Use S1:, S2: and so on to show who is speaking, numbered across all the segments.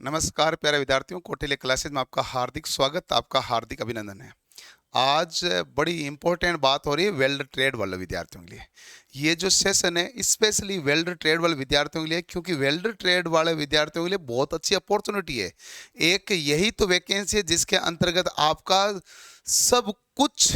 S1: नमस्कार प्यारे विद्यार्थियों, कौटिल्य क्लासेज में आपका हार्दिक स्वागत, आपका हार्दिक अभिनंदन है। आज बड़ी इंपॉर्टेंट बात हो रही है वेल्ड ट्रेड वाले विद्यार्थियों के लिए। ये जो सेशन है स्पेशली वेल्ड ट्रेड वाले विद्यार्थियों के लिए, क्योंकि वेल्ड ट्रेड वाले विद्यार्थियों के लिए बहुत अच्छी अपॉर्चुनिटी है। एक यही तो वैकेंसी है जिसके अंतर्गत आपका सब कुछ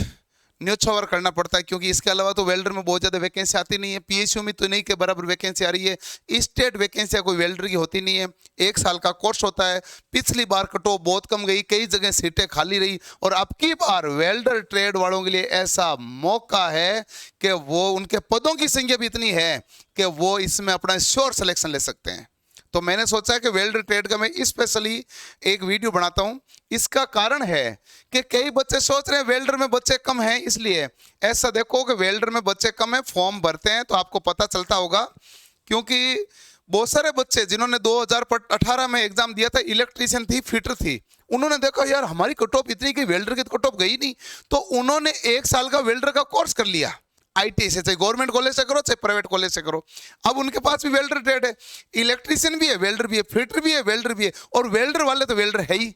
S1: न्योछावर करना पड़ता है, क्योंकि इसके अलावा तो वेल्डर में बहुत ज़्यादा वैकेंसी आती नहीं है। पीएसयू में तो नहीं के बराबर वैकेंसी आ रही है। स्टेट वैकेंसी कोई वेल्डर की होती नहीं है। 1 साल का कोर्स होता है। पिछली बार कट ऑफ बहुत कम गई, कई जगह सीटें खाली रही, और अब की बार वेल्डर ट्रेड वालों के लिए ऐसा मौका है कि वो उनके पदों की संख्या भी इतनी है कि वो इसमें अपना श्योर सिलेक्शन ले सकते हैं। तो मैंने सोचा कि वेल्डर ट्रेड का मैं स्पेशली एक वीडियो बनाता हूं। इसका कारण है कि कई बच्चे सोच रहे हैं वेल्डर में बच्चे कम हैं, इसलिए ऐसा देखो कि वेल्डर में बच्चे कम हैं, फॉर्म भरते हैं तो आपको पता चलता होगा। क्योंकि बहुत सारे बच्चे जिन्होंने 2018 में एग्जाम दिया था, इलेक्ट्रीशियन थी, फिटर थी, उन्होंने देखा यार हमारी कट ऑफ इतनी कि वेल्डर की कट ऑफ गई नहीं, तो उन्होंने 1 साल का वेल्डर का कोर्स कर लिया। आईटी से, चाहे गवर्नमेंट कॉलेज से करो चाहे प्राइवेट कॉलेज से करो। अब उनके पास भी वेल्डर ट्रेड है, इलेक्ट्रीशियन भी है, वेल्डर भी है, फिटर भी है, वेल्डर भी है, और वेल्डर वाले तो वेल्डर है ही।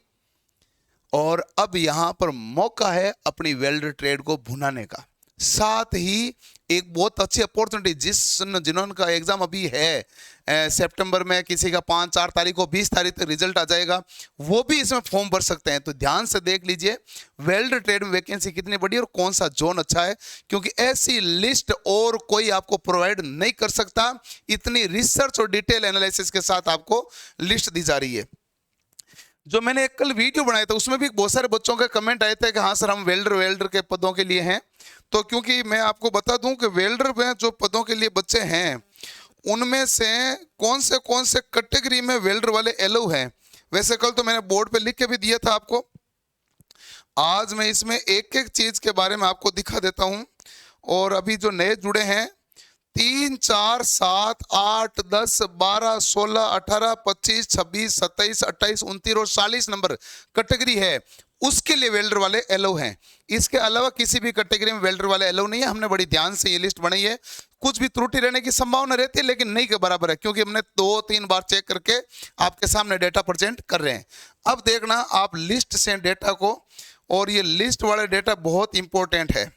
S1: और अब यहां पर मौका है अपनी वेल्डर ट्रेड को भुनाने का। साथ ही एक बहुत अच्छी अपॉर्चुनिटी जिन्होंने एग्जाम अभी है सितंबर में, किसी का 5-4 तारीख को, 20 तारीख तक रिजल्ट आ जाएगा, वो भी इसमें फॉर्म भर सकते हैं। तो ध्यान से देख लीजिए वेल्डर ट्रेड में वैकेंसी कितनी बड़ी है और कौन सा जोन अच्छा है, क्योंकि ऐसी लिस्ट और कोई आपको प्रोवाइड नहीं कर सकता। इतनी रिसर्च और डिटेल एनालिसिस के साथ आपको लिस्ट दी जा रही है। जो मैंने एक कल वीडियो बनाया था उसमें भी बहुत सारे बच्चों के कमेंट आए थे कि हाँ सर हम वेल्डर के पदों के लिए हैं। तो क्योंकि मैं आपको बता दूं कि वेल्डर में जो पदों के लिए बच्चे हैं उनमें से कौन से कैटेगरी में वेल्डर वाले एलो हैं। वैसे कल तो मैंने बोर्ड पे लिख के भी दिया था आपको। आज मैं इसमें एक एक चीज के बारे में आपको दिखा देता हूं। और अभी जो नए जुड़े हैं 3, 4, 7, 8, 10, 12, 16, 18, 25, 26, 27, 28, 29 और 40 नंबर कैटेगरी है, उसके लिए वेल्डर वाले एलो हैं। इसके अलावा किसी भी कैटेगरी में वेल्डर वाले एलो नहीं है। हमने बड़ी ध्यान से ये लिस्ट बनाई है। कुछ भी त्रुटि रहने की संभावना रहती है, लेकिन नहीं के बराबर है, क्योंकि हमने 2-3 बार चेक करके आपके सामने डेटा प्रेजेंट कर रहे हैं। अब देखना आप लिस्ट से डेटा को, और ये लिस्ट वाले डेटा बहुत इंपॉर्टेंट है।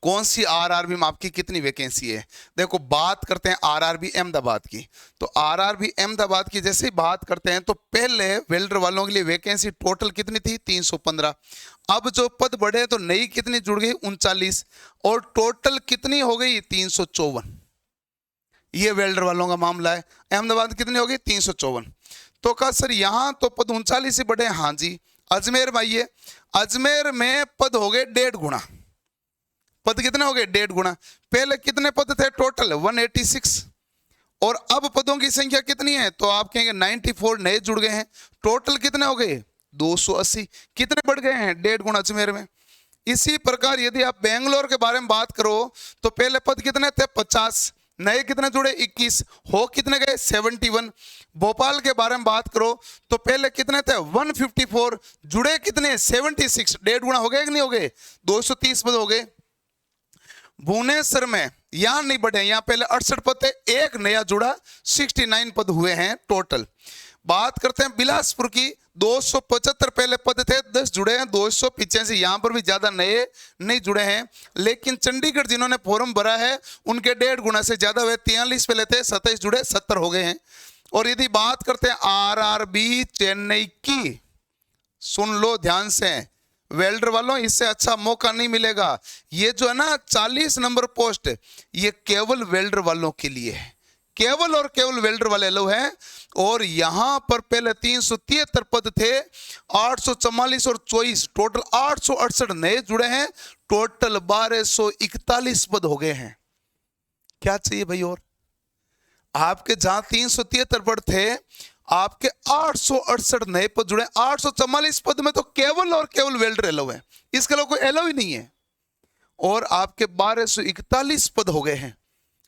S1: कौन सी आरआरबी में आपकी कितनी वैकेंसी है। देखो बात करते हैं आरआरबी अहमदाबाद की। तो आरआरबी अहमदाबाद की जैसे ही बात करते हैं तो पहले वेल्डर वालों के लिए वैकेंसी टोटल कितनी थी, 315। अब जो पद बढ़े तो नई कितनी जुड़ गई, 39, और टोटल कितनी हो गई, 354। ये वेल्डर वालों का मामला है। अहमदाबाद कितनी हो गई, 354। तो कहा सर यहां तो पद 39 से बढ़े। हाँ जी। अजमेर में आइए, अजमेर में पद हो गए 1.5 गुना। पद कितने हो गए, 1.5 गुना। पहले कितने पद थे टोटल, 186, और अब पदों की संख्या कितनी है, तो आप कहेंगे 94 नए जुड़ गए हैं। टोटल कितने हो गए, 280। कितने बढ़ गए हैं, 1.5 गुना अजमेर में। इसी प्रकार यदि आप बेंगलोर के बारे में बात करो तो पहले पद कितने थे, 50, नए कितने जुड़े, 21, हो कितने गए, 71। भोपाल के बारे में बात करो तो पहले कितने थे, 154, जुड़े कितने, 76। 1.5 गुना हो गए कि नहीं हो गए, 230 पद हो गए। भुवनेश्वर में यहां नहीं बढ़े, यहां पहले 68 पद थे, एक नया जुड़ा, 69 पद हुए हैं टोटल। बात करते हैं बिलासपुर की, 275 पहले पद थे, 10 जुड़े हैं, 285। यहां पर भी ज्यादा नए नहीं जुड़े हैं। लेकिन चंडीगढ़ जिन्होंने फॉर्म भरा है उनके 1.5 गुना से ज्यादा हुए, 43 पहले थे, 27 जुड़े, 70 हो गए हैं। और यदि बात करते हैं आरआरबी चेन्नई की, सुन लो ध्यान से वेल्डर वालों, इससे अच्छा मौका नहीं मिलेगा। ये जो है ना 40 नंबर पोस्ट, ये केवल वेल्डर वालों के लिए है, केवल और केवल वेल्डर वाले लोग हैं। और यहां पर पहले 373 पद थे, 844 और 24, टोटल 868 नए जुड़े हैं, टोटल 1241 पद हो गए हैं। क्या चाहिए भाई, और आपके जहां 373 पद थे, आपके 868 नए पद जुड़े, 844 पद में तो केवल और केवल वेल्डर एलो है, इसके अलावा कोई एलो ही नहीं है। और आपके 1241 पद हो गए हैं।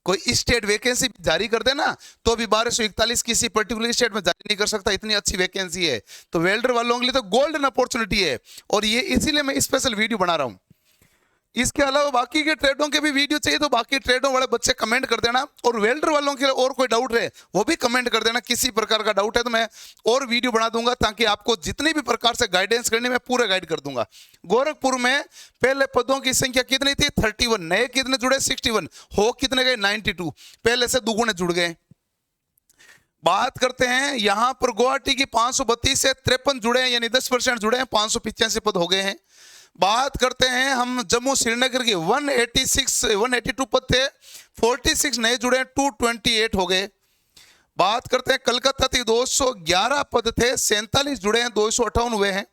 S1: कोई स्टेट वैकेंसी जारी कर देना तो भी 1241 किसी पर्टिकुलर स्टेट में जारी नहीं कर सकता, इतनी अच्छी वैकेंसी है। तो वेल्डर वालों के लिए तो गोल्डन अपॉर्चुनिटी है, और ये इसीलिए मैं स्पेशल वीडियो बना रहा हूं। इसके अलावा बाकी के ट्रेडों के भी वीडियो चाहिए तो बाकी ट्रेडों वाले बच्चे कमेंट कर देना, और वेल्डर वालों के और कोई डाउट है वो भी कमेंट कर देना। किसी प्रकार का डाउट है तो मैं और वीडियो बना दूंगा, ताकि आपको जितनी भी प्रकार से गाइडेंस करनी मैं पूरा गाइड कर दूंगा। गोरखपुर में पहले पदों की संख्या कितनी थी? 31। नए कितने जुड़े? 61। हो कितने गए? 92। पहले से दुगुने जुड़ गए। बात करते हैं यहां पर गुवाहाटी की 532 से 53 जुड़े हैं, यानी 10% जुड़े हैं, 585 पद हो गए हैं। बात करते हैं हम जम्मू श्रीनगर की 182 पद थे, 46 नए जुड़े हैं, 228 हो गए। बात करते हैं कलकत्ता की 211 पद थे, 47 जुड़े हैं, 258 हुए हैं।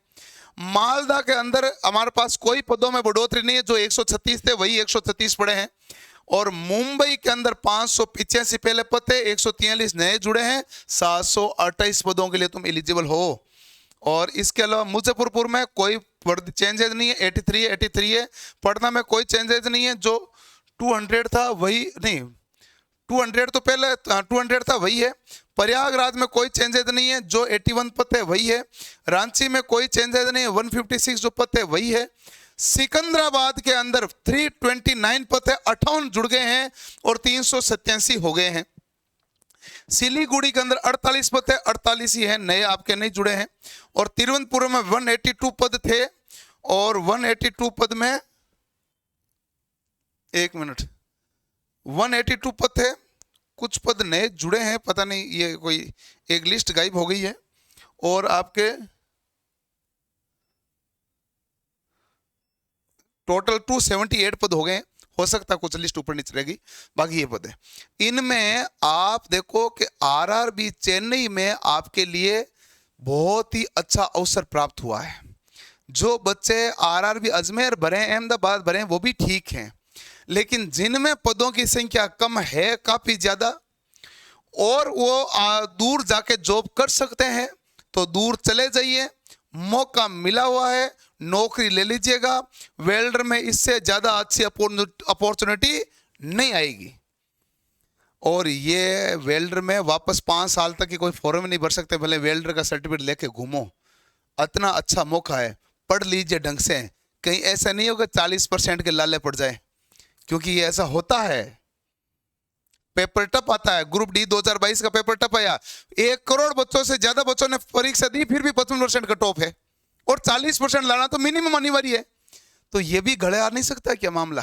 S1: मालदा के अंदर हमारे पास कोई पदों में बढ़ोतरी नहीं है, जो 136 थे वही 136 पड़े हैं। और मुंबई के अंदर 585 पहले पद थे, 143 नए जुड़े हैं, 728 पदों के लिए तुम एलिजिबल हो। और इसके अलावा मुजफ्फरपुर में कोई चेंजेज नहीं है, 83 है। पटना में कोई चेंजेज नहीं है, जो 200 था वही, नहीं 200 तो पहले 200 था वही है। प्रयागराज में कोई चेंजेज नहीं है, जो 81 पद है वही है। रांची में कोई चेंजेज नहीं है, 156 जो पद है वही है। सिकंदराबाद के अंदर 329 पद है, 58 जुड़ गए हैं और 387 हो गए हैं। सिलीगुड़ी के अंदर 48 पद है, 48 ही है, नए आपके नहीं जुड़े हैं। और तिरुवनंतपुरम में 182 पद थे, और 182 पद में 182 पद थे, कुछ पद नए जुड़े हैं, पता नहीं ये कोई एक लिस्ट गायब हो गई है। और आपके टोटल 278 पद हो गए। हो सकता है कुछ लिस्ट ऊपर नीचे रहेगी, बाकी ये पद है। इनमें आप देखो कि आरआरबी चेन्नई में आपके लिए बहुत ही अच्छा अवसर प्राप्त हुआ है। जो बच्चे आरआरबी अजमेर भरे, अहमदाबाद भरे, वो भी ठीक हैं, लेकिन जिनमें पदों की संख्या कम है काफी ज्यादा, और वो दूर जाके जॉब कर सकते हैं, तो दूर चले जाइए, मौका मिला हुआ है, नौकरी ले लीजिएगा। वेल्डर में इससे ज्यादा अच्छी अपॉर्चुनिटी नहीं आएगी। और ये वेल्डर में वापस 5 साल तक की कोई फॉर्म नहीं भर सकते, भले वेल्डर का सर्टिफिकेट लेके घूमो, इतना अच्छा मौका है। पढ़ लीजिए ढंग से, कहीं ऐसा नहीं होगा 40% के लाले पड़ जाए, क्योंकि ये ऐसा होता है। पेपर टप आता है, ग्रुप डी 2022 का पेपर टप आया, 1 करोड़ बच्चों से ज्यादा बच्चों ने परीक्षा दी, फिर भी 55% कट ऑफ है, और 40% लाना तो मिनिमम अनिवार्य है। तो ये भी घड़े आ नहीं सकता क्या मामला?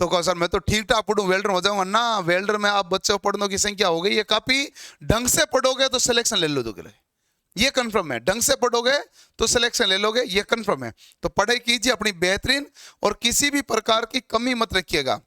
S1: तो कहो सर मैं तो ठीक ठाक पढ़ूं, वेल्डर हो जाऊंगा ना। वेल्डर में आप बच्चों पढ़ने की संख्या हो गई है काफी, ढंग से पढ़ोगे तो सिलेक्शन ले लो, ये कंफर्म है। ढंग से पढ़ोगे तो सिलेक्शन ले लोगे, ये कंफर्म है। तो पढ़ाई कीजिए अपनी बेहतरीन, और किसी भी प्रकार की कमी मत रखिएगा।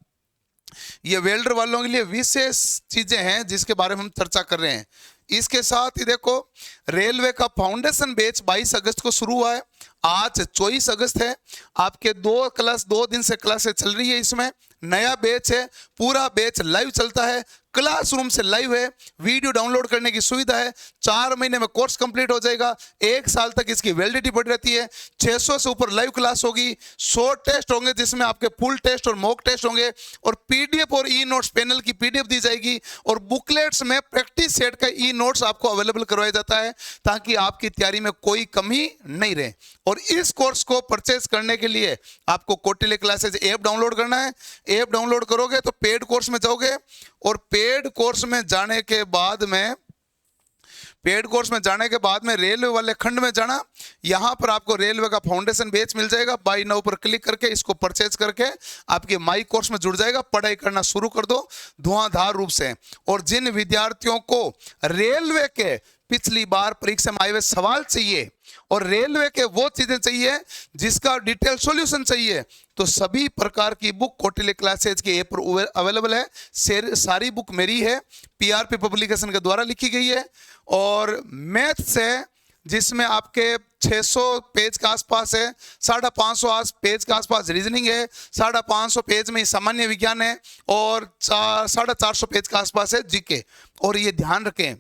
S1: ये वेल्डर वालों के लिए विशेष चीजें हैं जिसके बारे में हम चर्चा कर रहे हैं। इसके साथ ही देखो, रेलवे का फाउंडेशन बैच 22 अगस्त को शुरू हुआ है, आज 24 अगस्त है। आपके 2 दिन से क्लासेस चल रही है। इसमें नया बैच है, पूरा बैच लाइव चलता है, क्लासरूम से लाइव है, वीडियो डाउनलोड करने की सुविधा है। 4 महीने में कोर्स कंप्लीट हो जाएगा, 1 साल तक इसकी वैलिडिटी पड़ी रहती है। 600 से ऊपर लाइव क्लास होगी, 100 टेस्ट होंगे जिसमें आपके फुल टेस्ट और मॉक टेस्ट होंगे, और पीडीएफ और ई नोट्स पैनल की पीडीएफ दी जाएगी, और बुकलेट्स में प्रैक्टिस सेट का ई नोट्स आपको अवेलेबल करवाया जाता है, ताकि आपकी तैयारी में कोई कमी नहीं रहे। और इस कोर्स को परचेज करने के लिए आपको कौटिल्य क्लासेज ऐप डाउनलोड करना है। ऐप डाउनलोड करोगे तो पेड कोर्स में जाओगे, और पेड कोर्स में जाने के बाद में रेलवे वाले खंड में जाना। यहां पर आपको रेलवे का फाउंडेशन बैच मिल जाएगा, बाय नाउ पर क्लिक करके इसको परचेज करके आपके माई कोर्स में जुड़ जाएगा। पढ़ाई करना शुरू कर दो धुआंधार रूप से। और जिन विद्यार्थियों को रेलवे के पिछली बार परीक्षा में आए हुए सवाल चाहिए, और रेलवे के वो चीजें चाहिए जिसका डिटेल सॉल्यूशन चाहिए, तो सभी प्रकार की बुक कौटिल्य क्लासेज के ऐप पर अवेलेबल है। सारी बुक मेरी है, पीआरपी पब्लिकेशन के द्वारा लिखी गई है। और मैथ्स है जिसमें आपके 600 पेज के आसपास है, 550 पेज के आसपास रीजनिंग है, 550 पेज में सामान्य विज्ञान है, और 450 पेज के आसपास है जीके। और ये ध्यान रखें,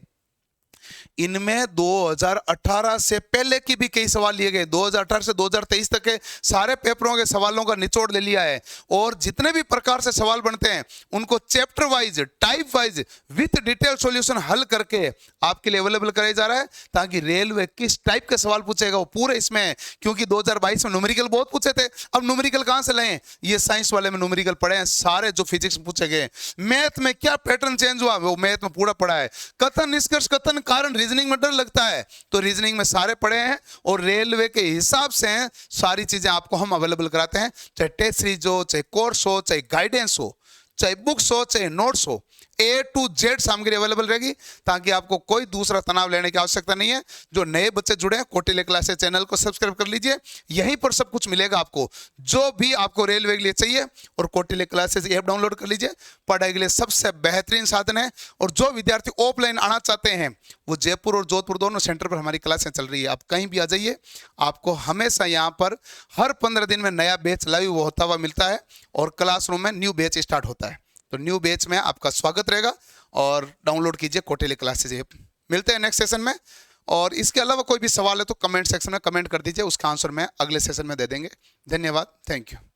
S1: इनमें 2018 से पहले की भी कई सवाल लिए गए, 2018 से 2023 तक के सारे पेपरों के सवालों का निचोड़ ले लिया है। और जितने भी प्रकार से सवाल बनते हैं उनको chapter wise, type wise, with detail solution हल करके आपके लिए अवेलेबल कराया जा रहा है, ताकि रेलवे किस टाइप के सवाल पूछेगा वो पूरे इसमें है। क्योंकि 2022 में न्यूमेरिकल बहुत पूछे थे, अब न्यूमेरिकल कहां से लाएं? ये साइंस वाले में न्यूमेरिकल पढ़े हैं सारे, जो फिजिक्स में पूछे गए। मैथ में क्या पैटर्न चेंज हुआ वो मैथ में पूरा पढ़ा है। कथन, निष्कर्ष, कथन, कारण, रीजनिंग में डर लगता है तो रीजनिंग में सारे पढ़े हैं। और रेलवे के हिसाब से सारी चीजें आपको हम अवेलेबल कराते हैं, चाहे टेस्ट सीरीज हो, चाहे कोर्स हो, चाहे गाइडेंस हो, चाहे बुक्स हो, चाहे नोट्स हो, A to Z सामग्री अवेलेबल रहेगी, ताकि आपको कोई दूसरा तनाव लेने की आवश्यकता नहीं है। जो नए बच्चे जुड़े हैं, कौटिल्य क्लासेस चैनल को सब्सक्राइब कर लीजिए, यहीं पर सब कुछ मिलेगा आपको जो भी आपको रेलवे के लिए चाहिए। और कौटिल्य क्लासेस ऐप डाउनलोड कर लीजिए, पढ़ाई के लिए सबसे बेहतरीन साधन है। और जो विद्यार्थी ऑफलाइन आना चाहते हैं, वो जयपुर और जोधपुर दोनों सेंटर पर हमारी क्लासें चल रही है, आप कहीं भी आ जाइए। आपको हमेशा यहाँ पर हर 15 दिन में नया बैच लाइव होता हुआ मिलता है, और क्लासरूम में न्यू बैच स्टार्ट होता है। तो न्यू बैच में आपका स्वागत रहेगा, और डाउनलोड कीजिए कौटिल्य क्लासेस ऐप। मिलते हैं नेक्स्ट सेशन में। और इसके अलावा कोई भी सवाल है तो कमेंट सेक्शन में कमेंट कर दीजिए, उसका आंसर मैं अगले सेशन में दे देंगे। धन्यवाद, थैंक यू।